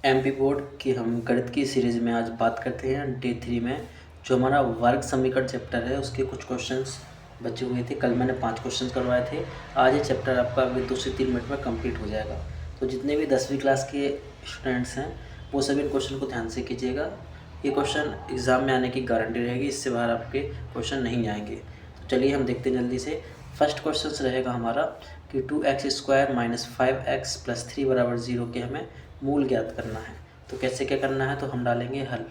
MP board की हम गणित की सीरीज़ में आज बात करते हैं डे 3 में। जो हमारा वर्ग समीकरण चैप्टर है उसके कुछ क्वेश्चंस बचे हुए थे। कल मैंने 5 क्वेश्चंस करवाए थे। आज ये चैप्टर आपका अगले 2 से 3 मिनट में कंप्लीट हो जाएगा। तो जितने भी 10वीं क्लास के स्टूडेंट्स हैं वो सभी इन क्वेश्चन को ध्यान से कीजिएगा। ये क्वेश्चन एग्ज़ाम में आने की गारंटी रहेगी, इससे बाहर आपके क्वेश्चन नहीं आएंगे। तो चलिए हम देखते हैं जल्दी से। फर्स्ट क्वेश्चन रहेगा हमारा कि 2x² - 5x + 3 = 0 के हमें मूल ज्ञात करना है। तो कैसे क्या करना है, तो हम डालेंगे हल।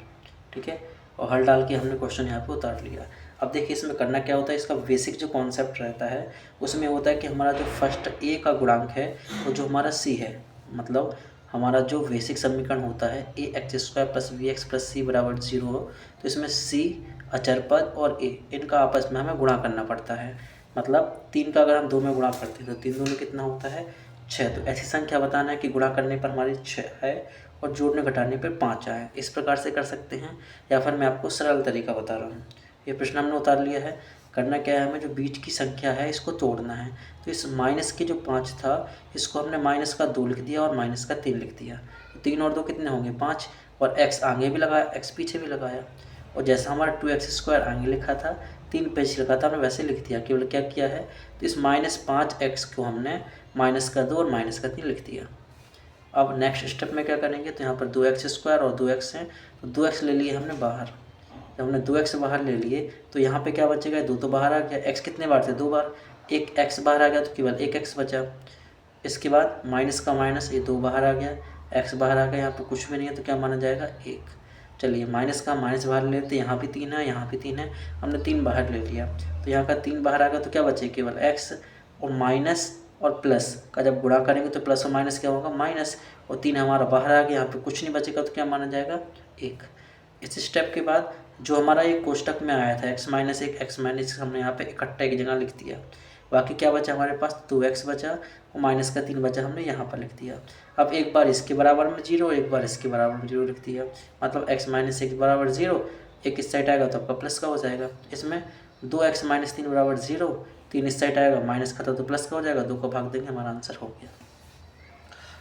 ठीक है, और हल डाल के हमने क्वेश्चन यहाँ पे उतार लिया। अब देखिए इसमें करना क्या होता है, इसका बेसिक जो कॉन्सेप्ट रहता है उसमें होता है कि हमारा जो फर्स्ट ए का गुणांक है वो जो हमारा सी है, मतलब हमारा जो बेसिक समीकरण होता है ax² + bx + c = 0 हो, तो इसमें c अचर पद और a इनका आपस में हमें गुणा करना पड़ता है। मतलब 3 का अगर हम 2 में गुणा करते हैं तो 3 दूनी कितना होता है 6। तो ऐसी संख्या बताना है कि गुणा करने पर हमारी 6 है और जोड़ने घटाने पर 5 आए। इस प्रकार से कर सकते हैं, या फिर मैं आपको सरल तरीका बता रहा हूँ। ये प्रश्न हमने उतार लिया है। करना क्या है, हमें जो बीच की संख्या है इसको तोड़ना है। तो इस माइनस के जो 5 था इसको हमने -2 लिख दिया और -3 लिख दिया। तो 3 और 2 कितने होंगे 5, और x आगे भी लगाया, x पीछे भी लगाया। और जैसा हमारा 2x² आगे लिखा था 3 पीछे लिखा था, हमने वैसे लिख दिया। केवल क्या किया है, तो इस -5x को हमने -2 और -3 लिख दिया। अब नेक्स्ट स्टेप में क्या करेंगे, तो यहाँ पर 2x² और 2x है, तो 2x ले लिए हमने बाहर। जब हमने 2x बाहर ले लिए तो यहाँ पे क्या बचेगा, 2 तो बाहर आ गया। x कितने बार थे, 2 बार। एक x बाहर आ गया तो केवल एक x बचा। इसके बाद माइनस का माइनस, ये 2 बाहर आ गया, x बाहर आ गया, यहाँ पे कुछ भी नहीं है तो क्या माना जाएगा 1। चलिए माइनस का माइनस बाहर ले लेते, यहाँ भी 3 है, यहाँ भी 3 है, हमने 3 बाहर ले लिया। तो यहाँ का 3 बाहर आ गया तो क्या बचे, केवल x। और माइनस और प्लस का जब गुणा करेंगे तो प्लस और माइनस क्या होगा माइनस, और 3 हमारा बाहर आ गया, यहाँ पे कुछ नहीं बचेगा तो क्या माना जाएगा 1। इस स्टेप के बाद जो हमारा ये कोष्टक में आया था x - 1 x - 1 हमने यहाँ पे इकट्ठा एक जगह लिख दिया। बाकी क्या बचा हमारे पास, 2x बचा और -3 बचा, हमने यहाँ पर लिख दिया। अब एक बार इसके बराबर में 0, एक बार इसके बराबर में 0 लिख दिया। मतलब x - 1 = 0, एक इस साइड आएगा तो आपका प्लस का हो जाएगा। इसमें 2x - 3 = 0, 3 इस साइड आएगा, माइनस का था तो प्लस का हो जाएगा, 2 का भाग देंगे, हमारा आंसर हो गया।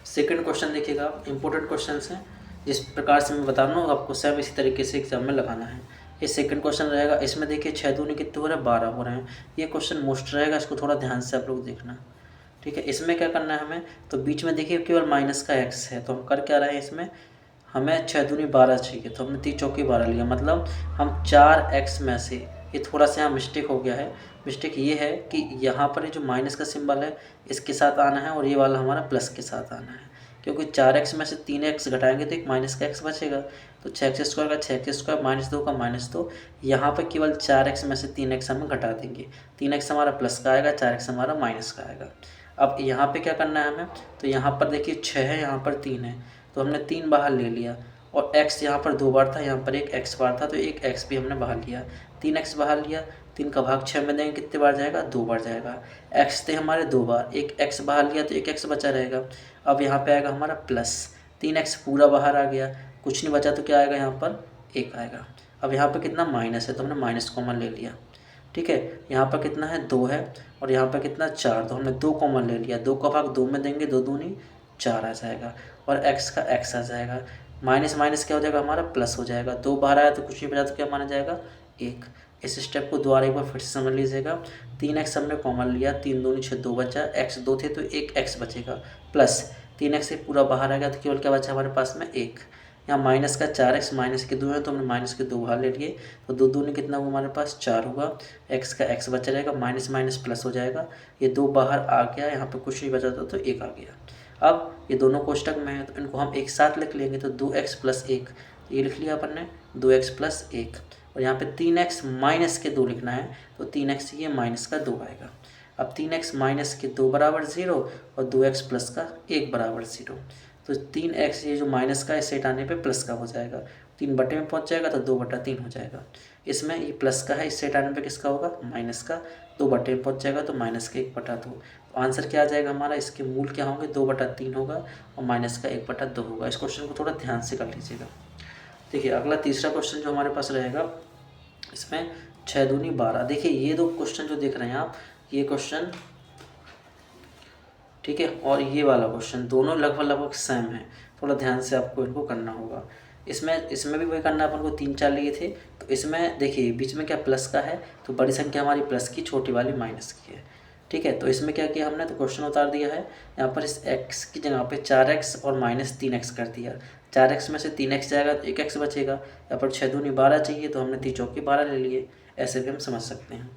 सेकंड क्वेश्चन देखिएगा, इंपॉर्टेंट क्वेश्चन है। जिस प्रकार से मैं बता रहा हूँ आपको सेम इसी तरीके से एग्जाम में लगाना है। ये सेकंड क्वेश्चन रहेगा। इसमें देखिए 6 दूनी कितने हो रहे हैं 12 हो रहे हैं। ये क्वेश्चन मोस्ट रहेगा, इसको थोड़ा ध्यान से आप लोग देखना। ठीक है, इसमें क्या करना है हमें, तो बीच में देखिए केवल माइनस का x है, तो हम कर क्या रहे हैं इसमें, हमें 6 दूनी 12 चाहिए, तो हमने 3 चौके 12 लिया। मतलब हम 4x में से, ये थोड़ा सा यहाँ मिस्टेक हो गया है। मिस्टेक ये है कि यहाँ पर ये जो माइनस का सिंबल है इसके साथ आना है और ये वाला हमारा प्लस के साथ आना है, क्योंकि 4x में से 3x घटाएंगे तो एक माइनस का x बचेगा। तो 6x² का 6x² -2 का -2, यहाँ पर केवल 4x में से 3x हम घटा देंगे। 3x हमारा प्लस का आएगा, 4x हमारा माइनस का आएगा। अब यहाँ पे क्या करना है हमें, तो यहाँ पर देखिए 6 है, यहाँ पर 3 है, तो हमने 3 बाहर ले लिया। और x यहाँ पर 2 बार था, यहाँ पर एक x बार था, तो एक x भी हमने बाहर लिया। 3x बाहर लिया, 3 का भाग 6 में देंगे, कितने बार जाएगा 2 बार जाएगा। x थे हमारे 2 बार, एक x बाहर लिया तो एक x बचा रहेगा। अब यहाँ पे आएगा हमारा प्लस, 3x पूरा बाहर आ गया, कुछ नहीं बचा तो क्या आएगा यहाँ पर 1 आएगा। अब यहाँ पर कितना माइनस है, तो हमने माइनस कॉमन ले लिया। ठीक है, यहाँ पर कितना है 2 है, और यहाँ पर कितना 4, तो हमने 2 कॉमन ले लिया। 2 का भाग 2 में देंगे, 2 दूनी 4 आ जाएगा, और x का x आ जाएगा। माइनस माइनस क्या हो जाएगा हमारा प्लस हो जाएगा। 2 बाहर आया तो कुछ नहीं बचा तो क्या माना जाएगा 1। इस स्टेप को दोबारा एक बार फिर से समझ लीजिएगा। 3x हमने कॉमन लिया, 3 दूनी 6, 2 बचा, x 2 थे तो एक x बचेगा, प्लस 3x से पूरा बाहर आ गया तो केवल क्या बचा हमारे पास में 1। यहाँ माइनस का 4x माइनस के 2 है तो हमने माइनस के 2 बाहर ले लिए, तो 2 दूनी कितना हुआ हमारे पास 4 हुआ। x का x बचा रहेगा, माइनस माइनस प्लस हो जाएगा, ये 2 बाहर आ गया, यहाँ पे कुछ नहीं बचा था तो 1 आ गया। अब ये दोनों कोष्टक में है तो इनको हम एक साथ लिख लेंगे, तो 2x + 1, ये लिख लिया अपन ने 2x + 1, और यहाँ पे 3x माइनस के 2 लिखना है, तो 3x ये माइनस का 2 आएगा। अब 3x माइनस के 2 बराबर 0 और 2x प्लस का 1 बराबर 0, तो 3x ये जो माइनस का इस सेट आने पे प्लस का हो जाएगा, 3 बटे में पहुँच जाएगा तो 2/3 हो जाएगा। इसमें ये प्लस का है, इस सेट आने पे किसका होगा माइनस का, 2 बटे में पहुँच जाएगा तो माइनस का 1/2। तो आंसर क्या आ जाएगा हमारा, इसके मूल क्या होंगे 2/3 होगा और माइनस का 1/2 होगा। इस क्वेश्चन को थोड़ा ध्यान से कर लीजिएगा। देखिए अगला तीसरा क्वेश्चन जो हमारे पास रहेगा, इसमें 6 दूनी 12। देखिए ये दो क्वेश्चन जो देख रहे हैं आप, ये क्वेश्चन ठीक है। और ये वाला क्वेश्चन दोनों लगभग लगभग सेम है, थोड़ा ध्यान से आपको इनको करना होगा। इसमें भी वही करना है, अपन को 3 4 लिए थे। तो इसमें देखिए बीच में क्या प्लस का है, तो बड़ी संख्या हमारी प्लस की, छोटी वाली माइनस की है। ठीक है, तो इसमें क्या किया हमने, तो क्वेश्चन उतार दिया है यहाँ पर, इस x की जगह पे 4x और -3x कर दिया। 4x में से 3x जाएगा तो 1x बचेगा। यहाँ पर 6 दूनी 12 चाहिए, तो हमने 3 चौके 12 ले लिए। ऐसे भी हम समझ सकते हैं।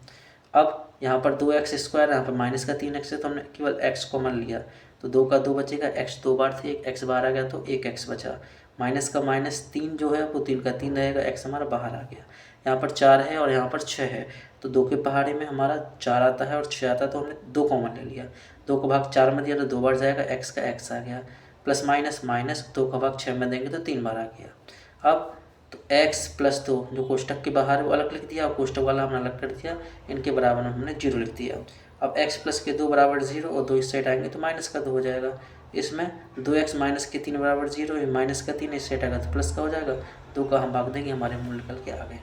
अब यहाँ पर 2x², यहाँ पर माइनस का 3x है, तो हमने केवल x कॉमन लिया, तो 2 का 2 बचेगा। x 2 बार थे, x बाहर आ गया तो 1x बचा। माइनस का -3 जो है वो 3 का 3 रहेगा, x हमारा बाहर आ गया। यहाँ पर 4 है और यहाँ पर 6 है, तो 2 के पहाड़े में हमारा 4 आता है और 6 आता है, तो हमने 2 कॉमन ले लिया। 2 का भाग 4 में दिया तो 2 बार जाएगा, x का x आ गया। प्लस माइनस माइनस 2 का भाग 6 में देंगे तो 3 बार आ गया। अब तो x + 2 जो कोष्टक के बाहर है वो अलग लिख दिया, और कोष्टक वाला हमने अलग कर दिया, इनके बराबर में हमने 0 लिख दिया। अब x + के 2 बराबर 0, और 2 इस साइड आएंगे तो माइनस का 2 हो जाएगा। इसमें 2x - के 3 बराबर 0, माइनस का 3 इस साइड आएगा तो प्लस का हो जाएगा। 2 का हम भाग देंगे, हमारे मूल निकल के आ गए।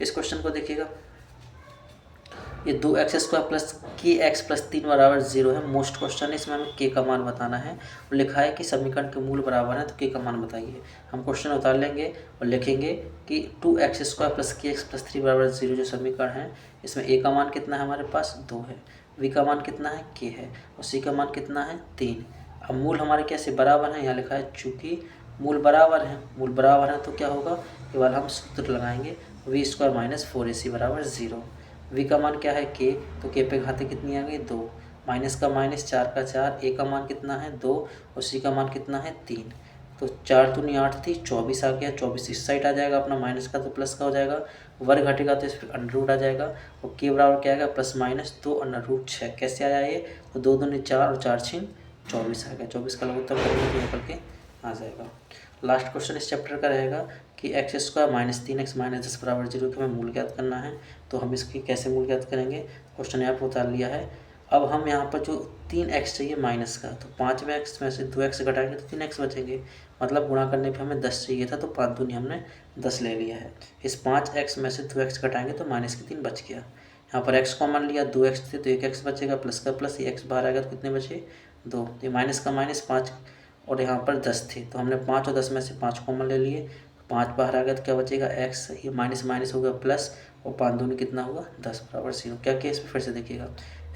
इस क्वेश्चन को देखिएगा, ये 2x² + kx + 3 बराबर 0 है। मोस्ट क्वेश्चन है, इसमें हमें k का मान बताना है। और लिखा है कि समीकरण के मूल बराबर है, तो k का मान बताइए। हम क्वेश्चन उतार लेंगे और लिखेंगे कि 2x² + kx + 3 बराबर 0 जो समीकरण है, इसमें a का मान कितना है हमारे पास 2 है, v का मान कितना है k है, और c का मान कितना है 3। अब मूल हमारे कैसे बराबर हैं, यहाँ लिखा है चूँकि मूल बराबर है तो क्या होगा, केवल हम सूत्र लगाएंगे, v² - 4ac बराबर 0। v का मान क्या है k, तो k पे घाते कितनी आ गई 2, माइनस का माइनस 4 का 4, a का मान कितना है 2 और c का मान कितना है 3। तो 4 दूनी 8 थी, 24 आ गया। 24 इस साइड आ जाएगा अपना, माइनस का तो प्लस का हो जाएगा, वर्ग घटेगा तो इस पर अंडर आ जाएगा, और k बराबर क्या आएगा +-2 √6। कैसे आया ये, तो 2 दूनी 4 और 4 छीन 24 आ गया। 24 का लघु उत्तर करेंगे तो निकल के आ जाएगा। लास्ट क्वेश्चन इस चैप्टर का रहेगा कि x² - 3x - 10 बराबर 0 के हमें मूल ज्ञात करना है। तो हम इसकी कैसे मूल ज्ञात करेंगे, क्वेश्चन यहाँ पर उतार लिया है। अब हम यहाँ पर जो 3x चाहिए माइनस का, तो 5 में x में से 2x घटाएंगे तो 3x बचेंगे, मतलब गुणा करने पे हमें 10 चाहिए था, तो 5 दूनी हमने 10 ले लिया है। इस 5x में से 2x घटाएंगे तो -3 बच गया। यहाँ पर x कॉमन लिया, 2x थे तो 1x बचेगा, प्लस का प्लस, ये x बाहर आएगा तो कितने बचे 2, ये माइनस का -5, और यहाँ पर 10 थे तो हमने 5 और 10 में से 5 कॉमन ले लिए, 5 बाहर आ गया तो क्या बचेगा x, ये माइनस माइनस हो गया प्लस, और 5 दूनी कितना हुआ 10 बराबर 0। क्या केस में फिर से देखिएगा,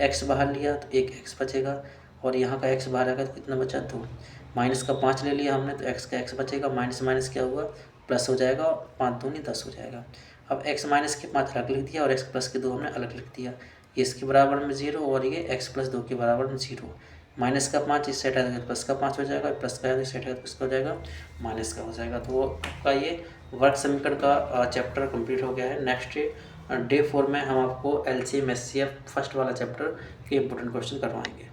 x बाहर लिया तो 1x बचेगा, और यहाँ का x बाहर आ गया तो कितना बचा 2, माइनस का 5 ले लिया हमने तो x का x बचेगा, माइनस माइनस क्या हुआ प्लस हो जाएगा, और 5 दूनी 10 हो जाएगा। अब x - के 5 अलग लिख दिया और x + के 2 हमने अलग लिख दिया, ये इसके बराबर में 0 और ये x + 2 के बराबर में 0। माइनस का 5 इस साइड आएगा तो प्लस का 5 हो जाएगा, प्लस का इस साइड आएगा तो किसका हो जाएगा माइनस का हो जाएगा। तो वो आपका ये वर्ग समीकरण का चैप्टर कंप्लीट हो गया है। नेक्स्ट डे 4 में हम आपको LCM SCF फर्स्ट वाला चैप्टर के इंपॉर्टेंट क्वेश्चन करवाएंगे।